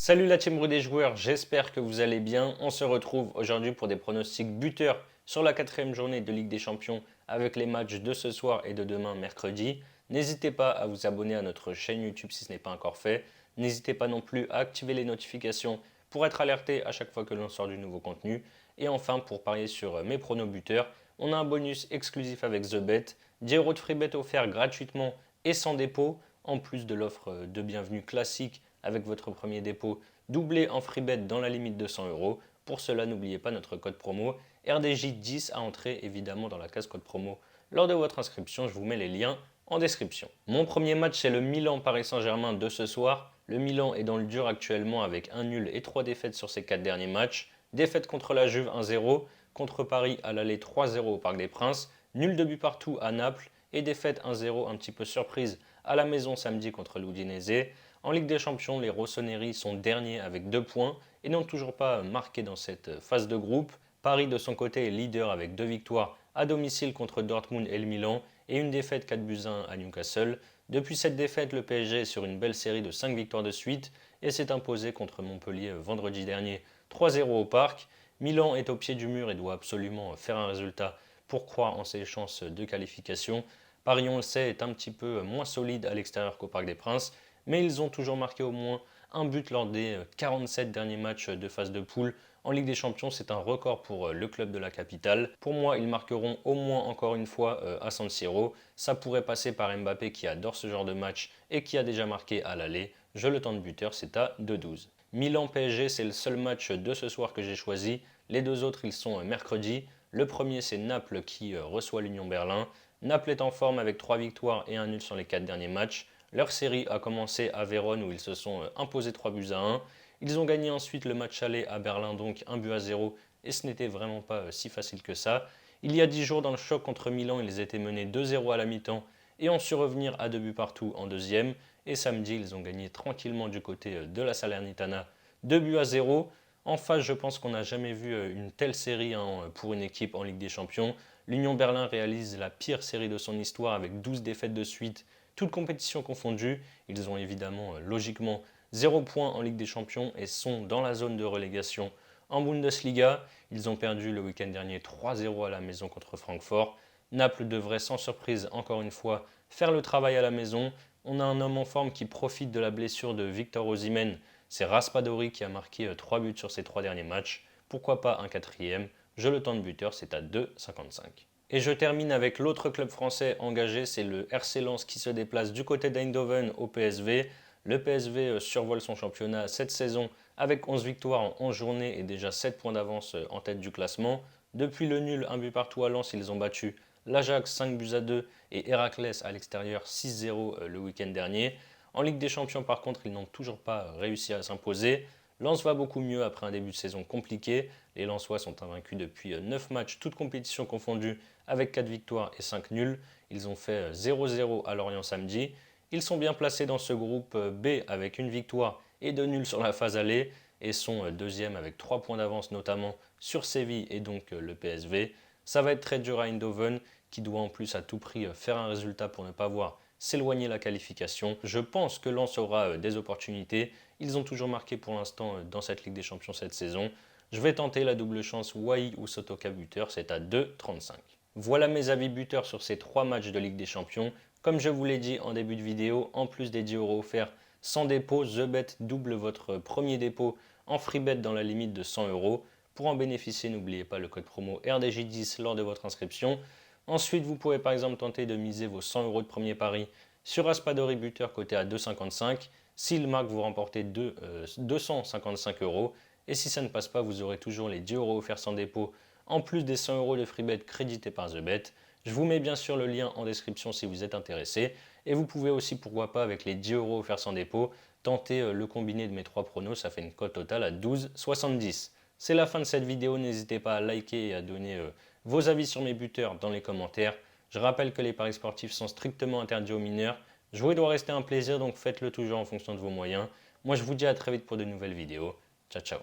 Salut la team des joueurs, j'espère que vous allez bien. On se retrouve aujourd'hui pour des pronostics buteurs sur la quatrième journée de Ligue des Champions avec les matchs de ce soir et de demain mercredi. N'hésitez pas à vous abonner à notre chaîne YouTube si ce n'est pas encore fait. N'hésitez pas non plus à activer les notifications pour être alerté à chaque fois que l'on sort du nouveau contenu. Et enfin, pour parier sur mes pronos buteurs, on a un bonus exclusif avec TheBet, 10 euros de free bet offert gratuitement et sans dépôt, en plus de l'offre de bienvenue classique avec votre premier dépôt doublé en free bet dans la limite de 100 euros. Pour cela, n'oubliez pas notre code promo RDJ10 à entrer évidemment dans la case code promo lors de votre inscription. Je vous mets les liens en description. Mon premier match, c'est le Milan-Paris Saint-Germain de ce soir. Le Milan est dans le dur actuellement avec un nul et 3 défaites sur ses 4 derniers matchs. Défaite contre la Juve 1-0, contre Paris à l'aller 3-0 au Parc des Princes, nul de but partout à Naples et défaite 1-0 un petit peu surprise à la maison samedi contre l'Udinese. En Ligue des Champions, les Rossoneri sont derniers avec 2 points et n'ont toujours pas marqué dans cette phase de groupe. Paris de son côté est leader avec 2 victoires à domicile contre Dortmund et le Milan et une défaite 4-1 à Newcastle. Depuis cette défaite, le PSG est sur une belle série de 5 victoires de suite et s'est imposé contre Montpellier vendredi dernier 3-0 au Parc. Milan est au pied du mur et doit absolument faire un résultat pour croire en ses chances de qualification. Paris, on le sait, est un petit peu moins solide à l'extérieur qu'au Parc des Princes, mais ils ont toujours marqué au moins un but lors des 47 derniers matchs de phase de poule. En Ligue des Champions, c'est un record pour le club de la capitale. Pour moi, ils marqueront au moins encore une fois à San Siro. Ça pourrait passer par Mbappé qui adore ce genre de match et qui a déjà marqué à l'aller. Je le tente buteur, c'est à 2-12. Milan-PSG, c'est le seul match de ce soir que j'ai choisi. Les deux autres, ils sont mercredi. Le premier, c'est Naples qui reçoit l'Union Berlin. Naples est en forme avec 3 victoires et un nul sur les 4 derniers matchs. Leur série a commencé à Vérone où ils se sont imposés 3-1. Ils ont gagné ensuite le match aller à Berlin, donc 1-0, et ce n'était vraiment pas si facile que ça. Il y a 10 jours, dans le choc contre Milan, ils étaient menés 2-0 à la mi-temps et ont su revenir à 2 buts partout en deuxième. Et samedi, ils ont gagné tranquillement du côté de la Salernitana 2-0. En face, je pense qu'on n'a jamais vu une telle série pour une équipe en Ligue des Champions. L'Union Berlin réalise la pire série de son histoire avec 12 défaites de suite, toutes compétitions confondues. Ils ont évidemment logiquement 0 points en Ligue des Champions et sont dans la zone de relégation en Bundesliga. Ils ont perdu le week-end dernier 3-0 à la maison contre Francfort. Naples devrait sans surprise encore une fois faire le travail à la maison. On a un homme en forme qui profite de la blessure de Victor Osimhen. C'est Raspadori qui a marqué 3 buts sur ses 3 derniers matchs. Pourquoi pas un quatrième? Je le tente buteur, c'est à 2,55. Et je termine avec l'autre club français engagé, c'est le RC Lens qui se déplace du côté d'Eindhoven au PSV. Le PSV survole son championnat cette saison avec 11 victoires en 11 journées et déjà 7 points d'avance en tête du classement. Depuis le nul, un but partout à Lens, ils ont battu l'Ajax 5-2 et Héraclès à l'extérieur 6-0 le week-end dernier. En Ligue des Champions, par contre, ils n'ont toujours pas réussi à s'imposer. Lens va beaucoup mieux après un début de saison compliqué. Les Lensois sont invaincus depuis 9 matchs, toutes compétitions confondues, avec 4 victoires et 5 nuls. Ils ont fait 0-0 à Lorient samedi. Ils sont bien placés dans ce groupe B avec une victoire et 2 nuls sur la phase aller et sont deuxième avec 3 points d'avance notamment sur Séville et donc le PSV. Ça va être très dur à Eindhoven qui doit en plus à tout prix faire un résultat pour ne pas voir s'éloigner la qualification. Je pense que Lens aura des opportunités. Ils ont toujours marqué pour l'instant dans cette Ligue des Champions cette saison. Je vais tenter la double chance Wai ou Sotoka buteur, c'est à 2,35. Voilà mes avis buteurs sur ces 3 matchs de Ligue des Champions. Comme je vous l'ai dit en début de vidéo, en plus des 10 euros offerts sans dépôt, TheBet double votre premier dépôt en free bet dans la limite de 100 euros. Pour en bénéficier, n'oubliez pas le code promo RDJ10 lors de votre inscription. Ensuite, vous pouvez par exemple tenter de miser vos 100 euros de premier pari sur Raspadori buteur coté à 2,55. S'il marque, vous remportez 255 euros. Et si ça ne passe pas, vous aurez toujours les 10 euros offerts sans dépôt, en plus des 100 euros de free bet crédités par TheBet. Je vous mets bien sûr le lien en description si vous êtes intéressé. Et vous pouvez aussi, pourquoi pas, avec les 10 euros offerts sans dépôt, tenter le combiné de mes 3 pronos. Ça fait une cote totale à 12,70. C'est la fin de cette vidéo. N'hésitez pas à liker et à donner vos avis sur mes buteurs dans les commentaires. Je rappelle que les paris sportifs sont strictement interdits aux mineurs. Jouer doit rester un plaisir, donc faites-le toujours en fonction de vos moyens. Moi, je vous dis à très vite pour de nouvelles vidéos. Ciao, ciao.